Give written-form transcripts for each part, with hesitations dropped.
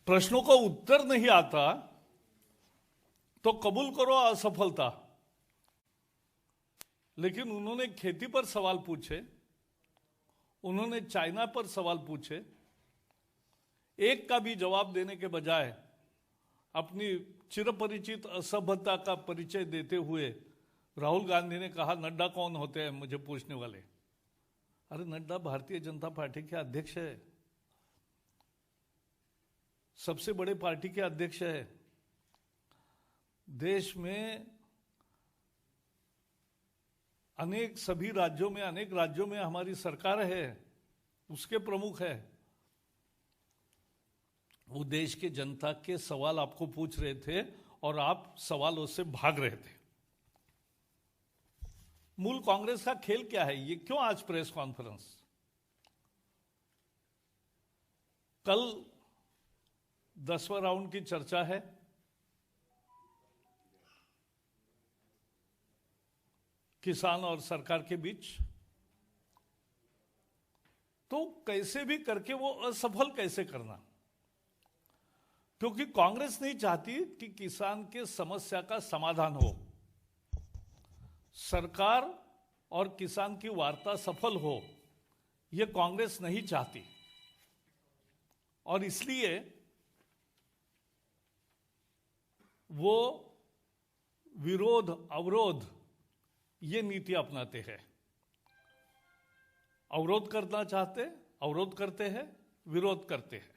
प्रश्नों का उत्तर नहीं आता तो कबूल करो असफलता। लेकिन उन्होंने खेती पर सवाल पूछे, उन्होंने चाइना पर सवाल पूछे, एक का भी जवाब देने के बजाय अपनी चिरपरिचित असभ्यता का परिचय देते हुए राहुल गांधी ने कहा नड्डा कौन होते हैं मुझे पूछने वाले। अरे नड्डा भारतीय जनता पार्टी के अध्यक्ष है, सबसे बड़े पार्टी के अध्यक्ष है। देश में सभी राज्यों में अनेक राज्यों में हमारी सरकार है, उसके प्रमुख है। वो देश के जनता के सवाल आपको पूछ रहे थे और आप सवालों से भाग रहे थे। मूल कांग्रेस का खेल क्या है? ये क्यों आज प्रेस कॉन्फ्रेंस? कल 10वां राउंड की चर्चा है। किसान और सरकार के बीच, तो कैसे भी करके वो असफल कैसे करना, क्योंकि कांग्रेस नहीं चाहती कि किसान के समस्या का समाधान हो, सरकार और किसान की वार्ता सफल हो, ये कांग्रेस नहीं चाहती। और इसलिए वो विरोध अवरोध ये नीति अपनाते हैं। अवरोध करना चाहते, अवरोध करते हैं, विरोध करते हैं।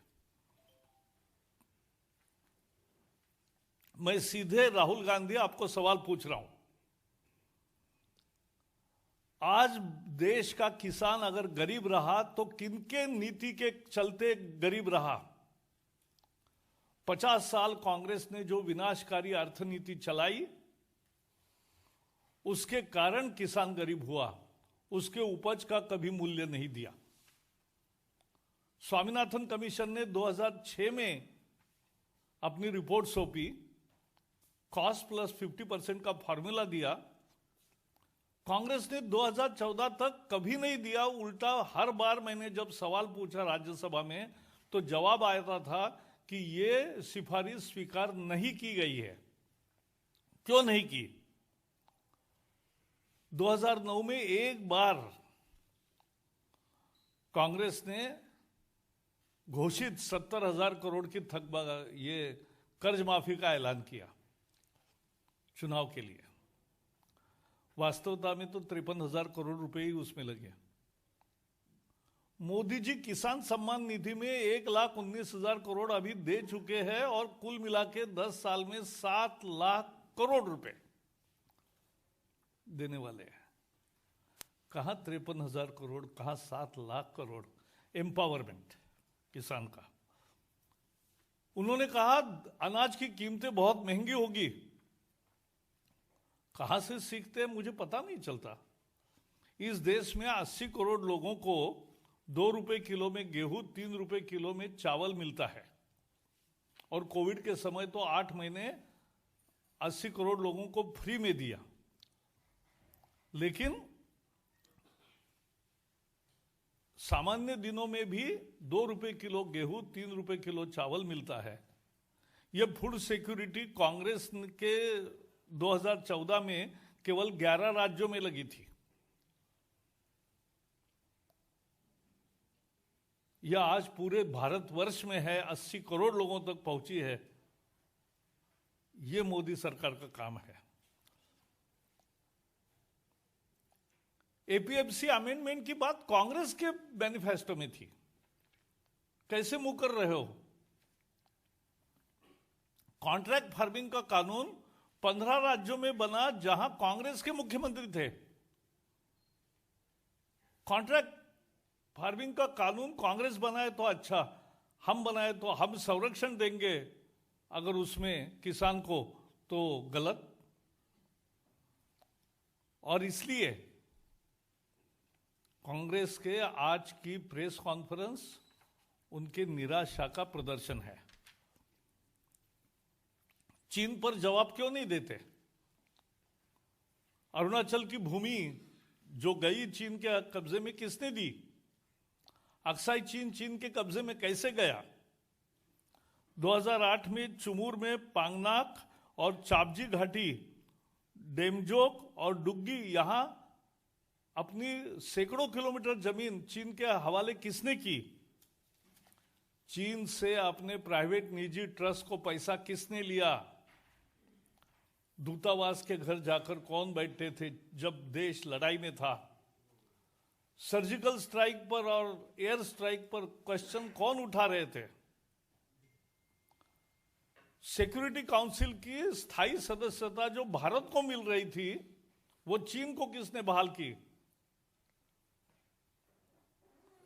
मैं सीधे राहुल गांधी आपको सवाल पूछ रहा हूं, आज देश का किसान अगर गरीब रहा तो किनके नीति के चलते गरीब रहा? 50 साल कांग्रेस ने जो विनाशकारी अर्थनीति चलाई, उसके कारण किसान गरीब हुआ, उसके उपज का कभी मूल्य नहीं दिया। स्वामीनाथन कमीशन ने 2006 में अपनी रिपोर्ट सौंपी, कॉस्ट प्लस 50% का फॉर्मूला दिया। कांग्रेस ने 2014 तक कभी नहीं दिया, उल्टा हर बार मैंने जब सवाल पूछा राज्यसभा में तो जवाब आया था कि ये सिफारिश स्वीकार नहीं की गई है। क्यों नहीं की? 2009 में एक बार कांग्रेस ने घोषित 70,000 करोड़ की ये कर्ज माफी का ऐलान किया चुनाव के लिए। वास्तवता में तो 53,000 करोड़ रुपए ही उसमें लगे। मोदी जी किसान सम्मान निधि में 1,19,000 करोड़ अभी दे चुके हैं और कुल मिला के 10 साल में 7 लाख करोड़ रुपए देने वाले हैं। कहां 53,000 करोड़, कहां 7 लाख करोड़ एम्पावरमेंट किसान का। उन्होंने कहा अनाज की कीमतें बहुत महंगी होगी। कहां से सीखते हैं मुझे पता नहीं चलता। इस देश में 80 करोड़ लोगों को 2 रुपए किलो में गेहूं, 3 रुपए किलो में चावल मिलता है। और कोविड के समय तो 8 महीने 80 करोड़ लोगों को फ्री में दिया। लेकिन सामान्य दिनों में भी 2 रुपए किलो गेहूं, 3 रुपए किलो चावल मिलता है। यह फूड सिक्योरिटी कांग्रेस के 2014 में केवल 11 राज्यों में लगी थी। यह आज पूरे भारतवर्ष में है, 80 करोड़ लोगों तक पहुंची है। यह मोदी सरकार का काम है। एपीएमसी अमेंडमेंट की बात कांग्रेस के मैनिफेस्टो में थी, कैसे मुंह कर रहे हो? कॉन्ट्रैक्ट फार्मिंग का कानून 15 राज्यों में बना जहां कांग्रेस के मुख्यमंत्री थे। कॉन्ट्रैक्ट फार्मिंग का कानून कांग्रेस बनाए तो अच्छा, हम बनाए तो हम संरक्षण देंगे अगर उसमें किसान को, तो गलत। और इसलिए कांग्रेस के आज की प्रेस कॉन्फ्रेंस उनके निराशा का प्रदर्शन है। चीन पर जवाब क्यों नहीं देते? अरुणाचल की भूमि जो गई चीन के कब्जे में किसने दी? अक्साई चीन के कब्जे में कैसे गया? 2008 में चुमूर में पांगनाक और चापजी घाटी, डेमजोक और डुग्गी, यहां अपनी सैकड़ों किलोमीटर जमीन चीन के हवाले किसने की? चीन से अपने प्राइवेट निजी ट्रस्ट को पैसा किसने लिया? दूतावास के घर जाकर कौन बैठे थे जब देश लड़ाई में था? सर्जिकल स्ट्राइक पर और एयर स्ट्राइक पर क्वेश्चन कौन उठा रहे थे? सिक्योरिटी काउंसिल की स्थायी सदस्यता जो भारत को मिल रही थी, वो चीन को किसने बहाल की?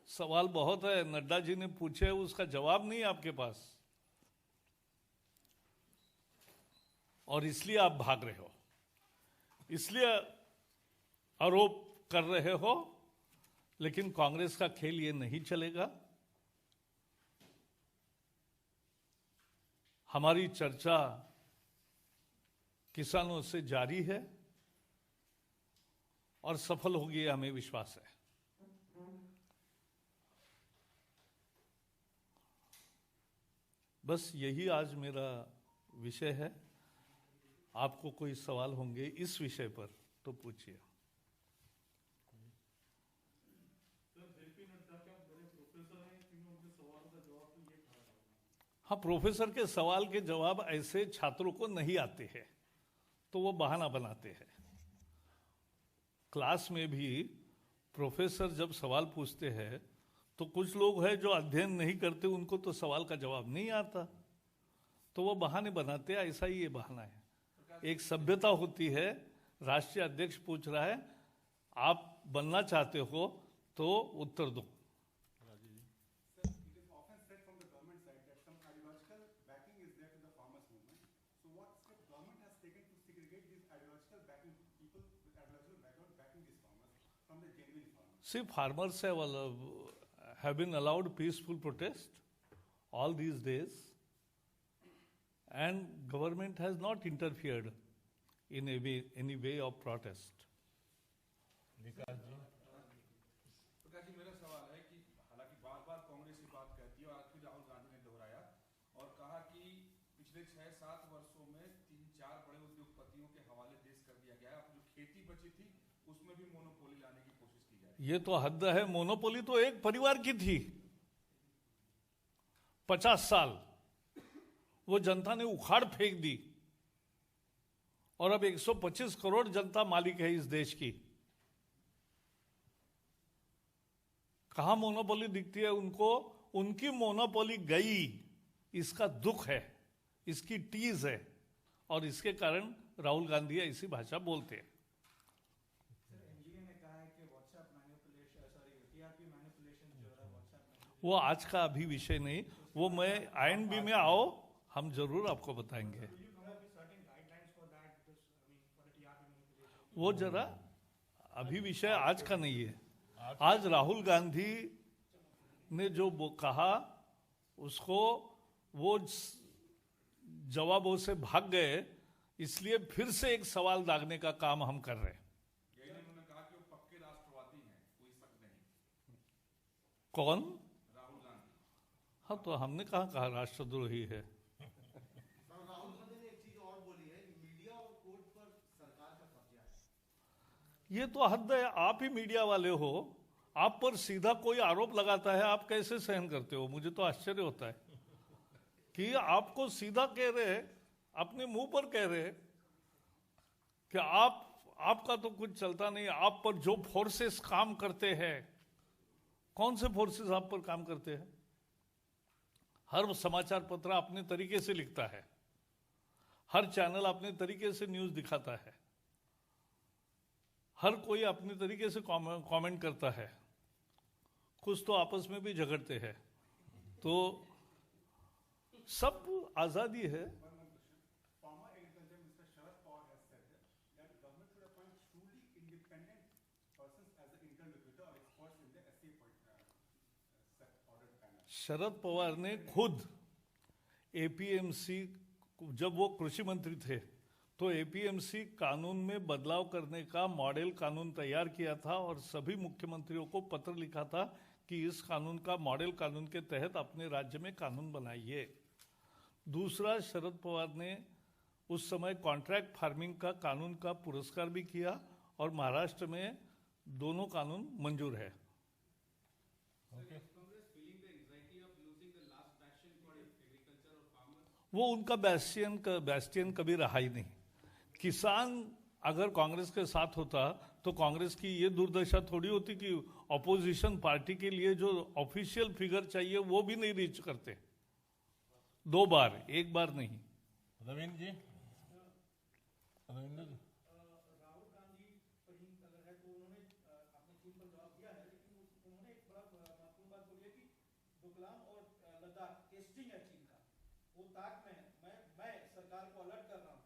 सवाल बहुत है, नड्डा जी ने पूछे, उसका जवाब नहीं आपके पास, और इसलिए आप भाग रहे हो, इसलिए आरोप कर रहे हो। लेकिन कांग्रेस का खेल ये नहीं चलेगा। हमारी चर्चा किसानों से जारी है और सफल होगी, हमें विश्वास है। बस यही आज मेरा विषय है। आपको कोई सवाल होंगे इस विषय पर तो पूछिए। हाँ, प्रोफेसर के सवाल के जवाब ऐसे छात्रों को नहीं आते हैं, तो वो बहाना बनाते हैं। क्लास में भी प्रोफेसर जब सवाल पूछते हैं तो कुछ लोग हैं जो अध्ययन नहीं करते, उनको तो सवाल का जवाब नहीं आता, तो वो बहाने बनाते हैं। ऐसा ही ये बहाना है। एक सभ्यता होती है, राष्ट्रीय अध्यक्ष पूछ रहा है, आप बनना चाहते हो तो उत्तर दो। See, farmers have been allowed peaceful protest all these days, and government has not interfered in any way of protest. Prakash ji, मेरा सवाल है कि हालांकि बार-बार कांग्रेस ये बात कहती है और आज फिर राहुल गांधी ने दोहराया और कहा कि पिछले 6-7 वर्षों में 3-4 बड़े उद्योगपतियों के हवाले देश कर दिया गया है। अब जो खेती बची थी उसमें भी मोनोपोली लाने की कोशिश की जा रही है। ये तो हद है। मोनोपोली तो एक परिवार की थी 50 साल, वो जनता ने उखाड़ फेंक दी और अब 125 करोड़ जनता मालिक है इस देश की। कहां मोनोपोली दिखती है उनको? उनकी मोनोपोली गई, इसका दुख है, इसकी टीज है, और इसके कारण राहुल गांधी ऐसी भाषा बोलते हैं। वो आज का अभी विषय नहीं, वो मैं INB में आओ, हम जरूर आपको बताएंगे। वो जरा अभी विषय आज का नहीं है। आज राहुल गांधी ने जो कहा उसको वो जवाबों से भाग गए, इसलिए फिर से एक सवाल दागने का काम हम कर रहे हैं। उन्होंने कहा कि वो पक्के राष्ट्रवादी हैं, कोई शक नहीं। कौन? राहुल गांधी। हाँ, तो हमने कहा राष्ट्रद्रोही है। राहुल गांधी ने एक चीज और बोली है, मीडिया और कोर्ट पर सरकार का कब्जा है। ये तो हद है। आप ही मीडिया वाले हो, आप पर सीधा कोई आरोप लगाता है, आप कैसे सहन करते हो? मुझे तो आश्चर्य होता है कि आपको सीधा कह रहे, अपने मुंह पर कह रहे कि आपका तो कुछ चलता नहीं, आप पर जो फोर्सेस काम करते हैं। कौन से फोर्सेस आप पर काम करते हैं? हर समाचार पत्र अपने तरीके से लिखता है, हर चैनल अपने तरीके से न्यूज दिखाता है, हर कोई अपने तरीके से कमेंट करता है, कुछ तो आपस में भी झगड़ते हैं, तो सब आजादी है। शरद पवार ने खुद APMC, जब वो कृषि मंत्री थे तो APMC कानून में बदलाव करने का मॉडल कानून तैयार किया था और सभी मुख्यमंत्रियों को पत्र लिखा था कि इस कानून का मॉडल कानून के तहत अपने राज्य में कानून बनाइए। दूसरा, शरद पवार ने उस समय कॉन्ट्रैक्ट फार्मिंग का कानून का पुरस्कार भी किया और महाराष्ट्र में दोनों कानून मंजूर है। वो उनका बैस्टियन कभी रहा ही नहीं। किसान अगर कांग्रेस के साथ होता तो कांग्रेस की ये दुर्दशा थोड़ी होती कि ऑपोजिशन पार्टी के लिए जो ऑफिशियल फिगर चाहिए वो भी नहीं रीच करते। 2 बार, 1 बार नहीं। रविंद्र जी, रविंद्र जी, राहुल गांधी पर ही अगर है तो उन्होंने अपने चीन पर जवाब दिया है, लेकिन उन्होंने एक बड़ा महत्वपूर्ण बात बोली है कि डोकलाम और लद्दाख टेस्टिंग है चीन का, वो ताक में है। मैं सरकार को अलर्ट कर रहा हूँ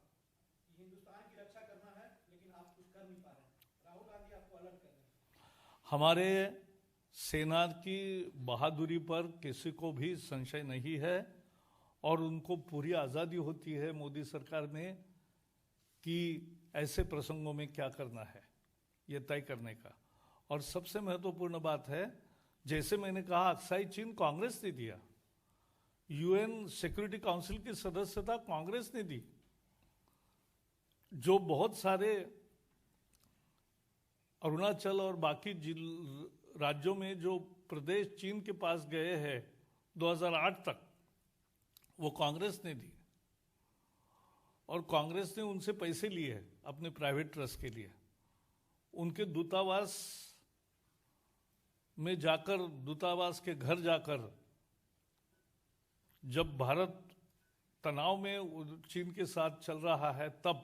कि हिंदुस्तान की रक्षा करना है, लेकिन आप कुछ कर नहीं पा रहे हैं। राहुल गांधी आपको अलर्ट कर रहे हैं। हमारे सेना की बहादुरी पर किसी को भी संशय नहीं है और उनको पूरी आज़ादी होती है मोदी सरकार में कि ऐसे प्रसंगों में क्या करना है, ये तय करने का। और सबसे महत्वपूर्ण बात है, जैसे मैंने कहा, अक्साई चीन कांग्रेस ने दिया, यूएन सिक्योरिटी काउंसिल की सदस्यता कांग्रेस ने दी। जो बहुत सारे अरुणाचल और बाकी राज्यों में जो प्रदेश चीन के पास गए हैं 2008 तक, वो कांग्रेस ने दी और कांग्रेस ने उनसे पैसे लिए अपने प्राइवेट ट्रस्ट के लिए। उनके दूतावास में जाकर, दूतावास के घर जाकर, जब भारत तनाव में चीन के साथ चल रहा है तब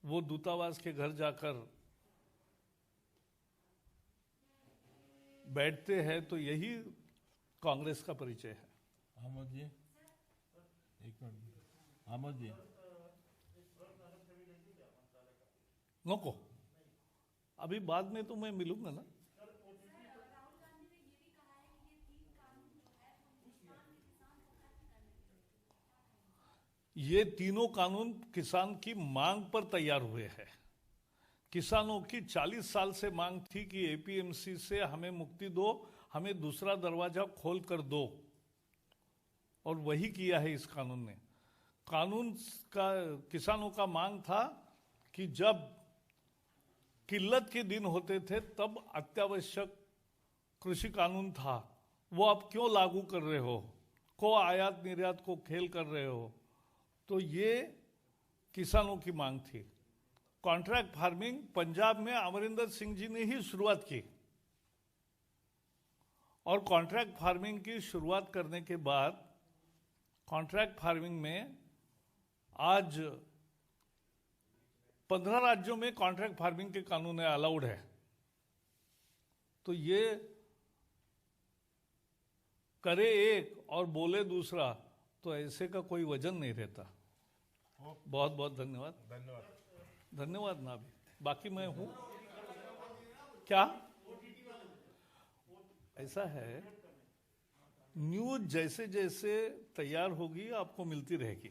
वो दूतावास के घर जाकर बैठते हैं, तो यही कांग्रेस का परिचय है। अहमद जी, एक मिनट, अहमद जी, नको, अभी बाद में तो मैं मिलूंगा ना। ये तीनों कानून किसान की मांग पर तैयार हुए हैं। किसानों की 40 साल से मांग थी कि एपीएमसी से हमें मुक्ति दो, हमें दूसरा दरवाजा खोल कर दो, और वही किया है इस कानून ने। कानून का किसानों का मांग था कि जब किल्लत के दिन होते थे तब अत्यावश्यक कृषि कानून था, वो अब क्यों लागू कर रहे हो, को आयात निर्यात को खेल कर रहे हो। तो ये किसानों की मांग थी। कॉन्ट्रैक्ट फार्मिंग पंजाब में अमरिंदर सिंह जी ने ही शुरुआत की, और कॉन्ट्रैक्ट फार्मिंग की शुरुआत करने के बाद कॉन्ट्रैक्ट फार्मिंग में आज 15 राज्यों में कॉन्ट्रैक्ट फार्मिंग के कानून अलाउड है। तो ये करे एक और बोले दूसरा, तो ऐसे का कोई वजन नहीं रहता। बहुत बहुत धन्यवाद। धन्यवाद ना, भी बाकी मैं हूं क्या। ऐसा है, न्यूज जैसे जैसे तैयार होगी आपको मिलती रहेगी।